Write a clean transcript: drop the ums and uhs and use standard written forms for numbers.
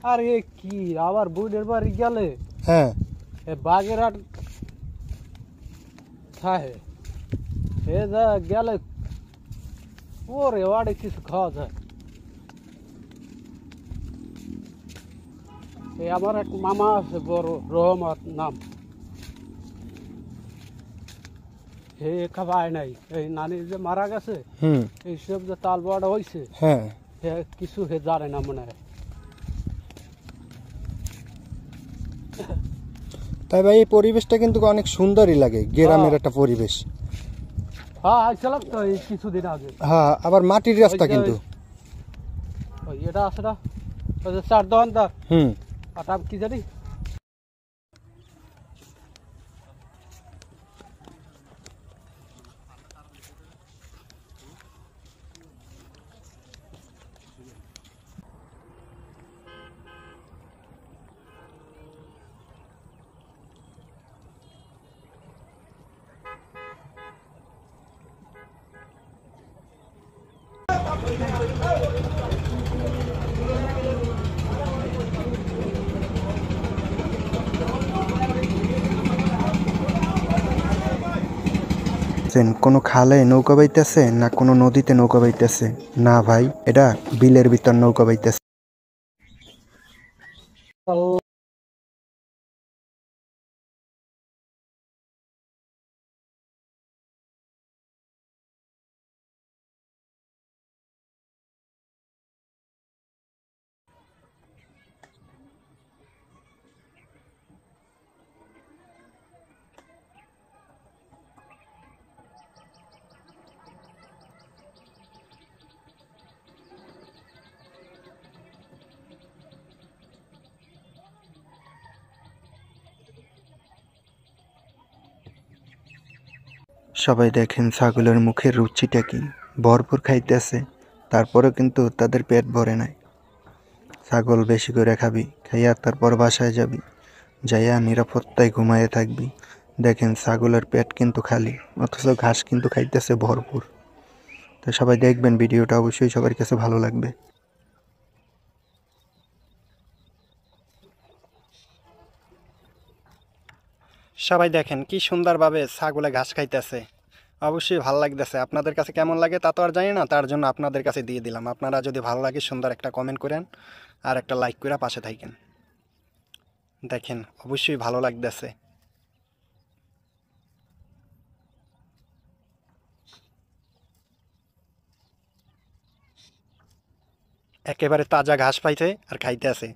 আরে কি আবার বুইনের বাড়ি গেলে হ্যাঁ বাগেরহাট থাকে এ যা গেলে ওরে ওয়াড়ে কিছু খাওয়া যায়। এই আমার এক মামা আছে বড় রহমত নাম, হে খাওয়ায় নাই এই নানি যে মারা গেছে এইসব যে তাল বড় হয়েছে হ্যাঁ হে কিছু হে জানে না মনে হয়। তাই ভাই এই পরিবেশটা কিন্তু অনেক সুন্দরই লাগে, গ্রামের একটা পরিবেশ। হ্যাঁ আসলাম তো এই কিছুদিন আগে। হ্যাঁ আবার মাটির রাস্তা কিন্তু এটা আছে না ওই যে চার দোকানদার আর নাম কি জানি কোনো খালে নৌকা বাইতেছে না কোনো নদীতে নৌকা বাইতেছে, না ভাই এটা বিলের ভিতর নৌকা বাইতেছে। সবাই দেখেন ছাগলের মুখের রুচিটা কি, ভরপুর খাইতেছে, তারপরেও কিন্তু তাদের পেট ভরে নাই। ছাগল বেশি করে খাবি, খাইয়া তারপর বাসায় যাবি, যাইয়া নিরাপত্তায় ঘুমায়ে থাকবি। দেখেন ছাগলের পেট কিন্তু খালি, অথচ ঘাস কিন্তু খাইতেছে ভরপুর। তো সবাই দেখবেন ভিডিওটা, অবশ্যই সবার কাছে ভালো লাগবে। সবাই দেখেন কি সুন্দরভাবে ছাগলে ঘাস খাইতেছে, অবশ্যই ভালো লাগতেছে। আপনাদের কাছে কেমন লাগে তা তো আর জানি না, তার জন্য আপনাদের কাছে দিয়ে দিলাম। আপনারা যদি ভালো লাগে সুন্দর একটা কমেন্ট করেন আর একটা লাইক করে পাশে থাকেন। দেখেন অবশ্যই ভালো লাগতেছে। একেবারে তাজা ঘাস পাইছে আর খাইতে আছে।